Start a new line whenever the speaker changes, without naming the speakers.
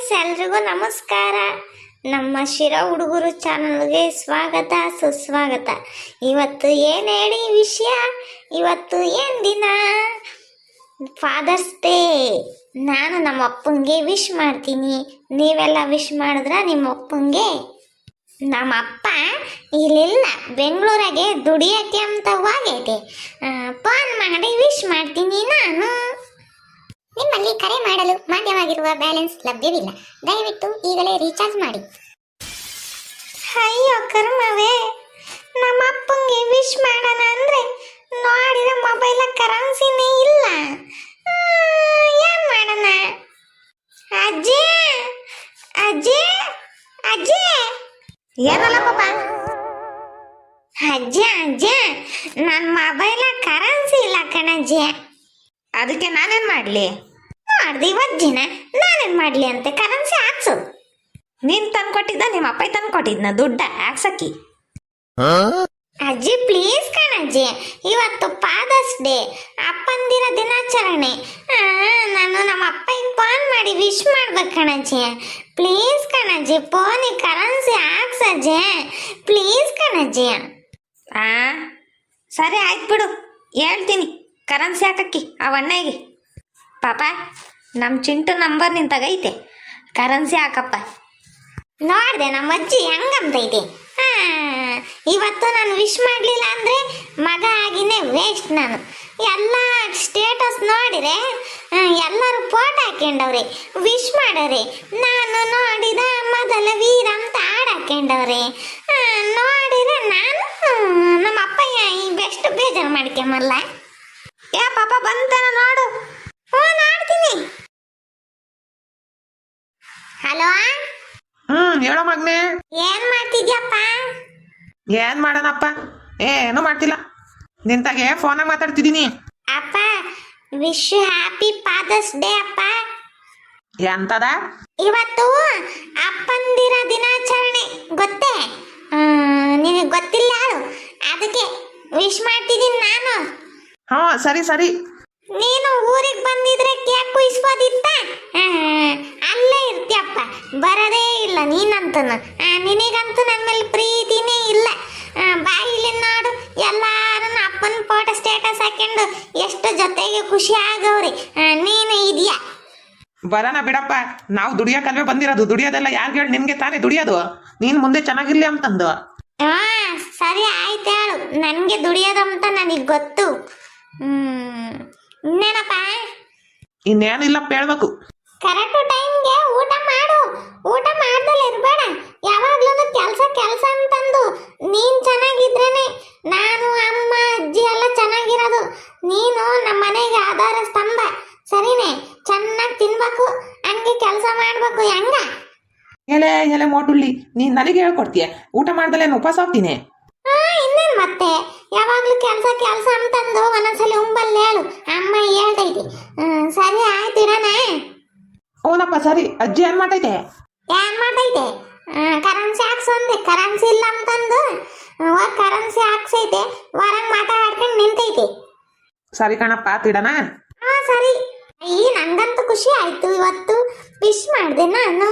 Friends, ಎಲ್ರಿಗೂ ನಮಸ್ಕಾರ. ನಮ್ಮ ಶಿರಾ ಹುಡುಗರು ಚಾನಲ್ಗೆ ಸ್ವಾಗತ ಸುಸ್ವಾಗತ. ಇವತ್ತು ಏನು ಹೇಳಿ ವಿಷಯ, ಇವತ್ತು ಏನು ದಿನ? Father's day. ನಾನು ನಮ್ಮ ಅಪ್ಪಂಗೆ ವಿಶ್ ಮಾಡ್ತೀನಿ. ನೀವೆಲ್ಲ ವಿಶ್ ಮಾಡಿದ್ರ ನಿಮ್ಮ ಅಪ್ಪಂಗೆ? ನಮ್ಮ ಅಪ್ಪ ಇಲ್ಲಿಲ್ಲ, ಬೆಂಗಳೂರಾಗೆ ದುಡಿಯೋಕ್ಕೆ ಅಂತ ಹೋಗೈತೆ. ಫೋನ್ ಮಾಡಿ ವಿಶ್ ಮಾಡ್ತೀನಿ ನಾನು.
ನಿಮ್ಮಲ್ಲಿ ಕರೆ ಮಾಡಲು ಮಾನ್ಯವಾಗಿರುವ ಬ್ಯಾಲೆನ್ಸ್ ಲಭ್ಯವಿಲ್ಲ, ದಯವಿಟ್ಟು ಈಗಲೇ ರೀಚಾರ್ಜ್ ಮಾಡಿ.
ಅಯ್ಯೋ ಕರ್ಮವೇ, ನಮ್ಮ ಅಪ್ಪಂಗೆ ವಿಶ್ ಮಾಡೋಣ ಅಂದ್ರೆ ನೋಡಿರೋ ಮೊಬೈಲ ಕರೆನ್ಸಿನೇ ಇಲ್ಲ. ಏನ್ ಮಾಡೋಣ? ಅಜ್ಜಿ ಅಜ್ಜಿ ಅಜ್ಜಿ,
ಏನಲ್ಲ ಪಾಪ?
ಅಜ್ಜಿ ಅಜ್ಜಿ, ನನ್ನ ಮೊಬೈಲ ಕರೆನ್ಸಿ ಇಲ್ಲ ಕಣಜ್ಜಿ.
ಅದಕ್ಕೆ ನಾನೇನ್ ಮಾಡ್ಲಿ?
ನೋಡ್ದು ಇವಜ್ಜಿನ ನಾನೇನ್ ಮಾಡ್ಲಿ ಅಂತೆ, ಕರೆನ್ಸಿ ಹಾಕ್ಸು.
ನೀನ್ ತಂದ್ಕೊಟ್ಟಿದ್ದ ನಿಮ್ಮ ಅಪ್ಪ ತಂದ್ಕೊಟ್ಟಿದ್ನ ದುಡ್ಡ ಹಾಕ್ಸಕ್ಕಿ?
ಅಜ್ಜಿ ಪ್ಲೀಸ್ ಕಣಜ್ಜಿ, ಇವತ್ತು ಫಾದರ್ಸ್ ಡೇ, ಅಪ್ಪಂದಿರ ದಿನಾಚರಣೆ. ನಾನು ನಮ್ಮ ಅಪ್ಪಗೆ ಫೋನ್ ಮಾಡಿ ವಿಶ್ ಮಾಡ್ಬೇಕು ಕಣಜ್ಜಿ. ಪ್ಲೀಸ್ ಕಣಜ್ಜಿ, ಫೋನಿಗೆ ಕರೆನ್ಸಿ ಹಾಕ್ಸಜ್ಜಿ, ಪ್ಲೀಸ್ ಕಣಜ್ಜಿ.
ಸರಿ ಆಯ್ತು ಬಿಡು, ಹೇಳ್ತೀನಿ ಕರೆನ್ಸಿ ಹಾಕಕ್ಕಿ ಆ ಅಣ್ಣಗೆ. ಪಾಪ ನಮ್ಮ ಚಿಂಟು ನಂಬರ್ ನಿಂತಾಗೈತೆ, ಕರೆನ್ಸಿ ಹಾಕಪ್ಪ.
ನೋಡ್ದೆ ನಮ್ಮ ಅಜ್ಜಿ ಹೆಂಗಂತೈತಿ. ಇವತ್ತು ನಾನು ವಿಶ್ ಮಾಡಲಿಲ್ಲ ಅಂದರೆ ಮಗ ಆಗಿನೇ ವೇಸ್ಟ್ ನಾನು. ಎಲ್ಲ ಸ್ಟೇಟಸ್ ನೋಡಿರೆ ಎಲ್ಲರೂ ಫೋಟೋ ಹಾಕ್ಯಂಡವ್ರೆ, ವಿಶ್ ಮಾಡವ್ರೆ. ನಾನು ನೋಡಿದ ಮೊದಲ ವೀರ ಅಂತ ಹಾಡು ಹಾಕ್ಯಂಡವ್ರೆ. ನೋಡಿದ್ರೆ ನಾನು ನಮ್ಮ ಅಪ್ಪಯ್ಯ ಈ ಬೆಸ್ಟ್ ಬೇಜಾರು ಮಾಡ್ಕೊಂಬಲ್ಲ.
ಏ ಪಾಪ ಬಂತೇನ ನೋಡು.
ನೋಡ್ತೀನಿ. ಹಲೋ,
ಹೇಳೋ ಮಗ್ನೆ,
ಏನ್ ಮಾಡ್ತಿದ್ಯಪ್ಪ?
ಏನ್ ಮಾಡೋಣಪ್ಪ, ಏನು ಮಾಡ್ತಿಲ್ಲ, ನಿಂತಾಗೆ ಫೋನಾಗ ಮಾತಾಡ್ತಿದ್ದೀನಿ.
ಅಪ್ಪ ವಿಶ್ ಹ್ಯಾಪಿ ಫಾದರ್ಸ್ ಡೇ ಅಪ್ಪ.
ಎಂತದ?
ಇವತ್ತು ಅಪ್ಪಂದಿರ ದಿನಾಚರಣೆ ಗೊತ್ತೇ? ನಿನಗೆ ಗೊತ್ತಿಲ್ಲ ಯಾರು, ಅದಕ್ಕೆ ವಿಶ್ ಮಾಡ್ತಿದ್ದೀನಿ ನಾನು.
ಹಾ ಸರಿ ಸರಿ.
ನೀನು ಊರಿಗೆ ಬಂದಿದ್ರೆ ಕೇಕ್ ಕುಯ್ಸ್ಬೋದಿತ್ತ? ಅಲ್ಲೇ ಇರ್ತೀಯಪ್ಪ, ಬರದೇ ಇಲ್ಲ ನೀನಂತನು. ನಿನಗಂತೂ ನನ್ನ ಮೇಲೆ ಪ್ರೀತಿನೇ ಇಲ್ಲ. ಬಾಯಿಲಿ ನೋಡು, ಎಲ್ಲಾರು ಅಪ್ಪನ ಫೋಟೋ ಸ್ಟೇಟಸ್ ಹಾಕೊಂಡು ಎಷ್ಟು ಜೊತೆಗೆ ಖುಷಿ ಆಗವ್ರಿ. ನೀನು ಇದೆಯಾ?
ಬರೋಣ ಬಿಡಪ್ಪ, ನಾವು ದುಡಿಯೋಕಲ್ವೇ ಬಂದಿರೋದು. ದುಡಿಯೋದೆಲ್ಲ ಯಾರಿಗೆ ಹೇಳಿ? ನಿನ್ಗೆ ತಾನೇ ದುಡಿಯೋದು. ನೀನ್ ಮುಂದೆ ಚೆನ್ನಾಗಿರ್ಲಿ ಅಂತಂದು.
ಸರಿ ಆಯ್ತು ಹೇಳು, ನನಗೆ ದುಡಿಯೋದಂತ ನನಗೆ ಗೊತ್ತು. ಇನ್ನೇನಪ್ಪ?
ಇನ್ನೇನಿಲ್ಲಪ್ಪ ಹೇಳ್ಬೇಕು.
ಕರೆಕ್ಟ್ ಟೈಮ್ಗೆ ಊಟ ಮಾಡು. ಊಟ ಮಾಡ್ದಲ್ಲ ಇರಬೇಡ, ಯಾವಾಗ್ಲೂ ಕೆಲಸ ಕೆಲಸ ಅಂತಂದು. ನೀನ್ ಚೆನ್ನಾಗಿದ್ರೇನೆ ನಾನು ಅಮ್ಮ ಅಜ್ಜಿ ಎಲ್ಲ ಚೆನ್ನಾಗಿರೋದು. ನೀನು ನಮ್ಮ ಮನೆಗೆ ಆಧಾರ ಸ್ತಂಭ, ಸರಿನೇ? ಚೆನ್ನಾಗಿ ತಿನ್ಬೇಕು, ಹಂಗೆ ಕೆಲಸ ಮಾಡ್ಬೇಕು. ಹೆಂಗ?
ಎಲೆ ಎಲೆ ಮೋಟುಳ್ಳಿ, ನೀನ್ ನನಗೆ ಹೇಳ್ಕೊಡ್ತೀಯ? ಊಟ ಮಾಡ್ದಲ್ಲೇನು ಉಪವಾಸ ಹೋಗ್ತೀನಿ?
ಇನ್ನೇನು ಮತ್ತೆ, ಯಾವಾಗ್ಲೂ ಕೆಲಸ ಕೆಲಸ ಅಂತಂದು ಒಂದೊಂದ್ಸಲಿ ಉಂಬಲ್ಲಿ ಹೇಳು, ಅಮ್ಮ ಹೇಳ್ತೈತಿ. ಸರಿ ಆಯ್ತು, ಇರೋಣ.
ಓನಪ್ಪ ಸರಿ. ಅಜ್ಜಿ ಏನ್ ಮಾಡ್ತೈತೆ?
ಏನ್ ಮಾಡ್ತೈತೆ? ಕರೆನ್ಸಿ ಹಾಕ್ಸಂದೆ, ಕರೆನ್ಸಿ ಇಲ್ಲ ಅಂತಂದು ಕರೆನ್ಸಿ ಹಾಕ್ಸೈತೆ, ಹೊರಗೆ ಮಾತಾಡ್ಕೊಂಡು ನಿಂತೈತೆ.
ಸರಿ ಕಣಪ್ಪ, ತಿಡಣ.
ಸರಿ. ನಂಗಂತೂ ಖುಷಿ ಆಯ್ತು, ಇವತ್ತು ವಿಶ್ ಮಾಡಿದೆ ನಾನು.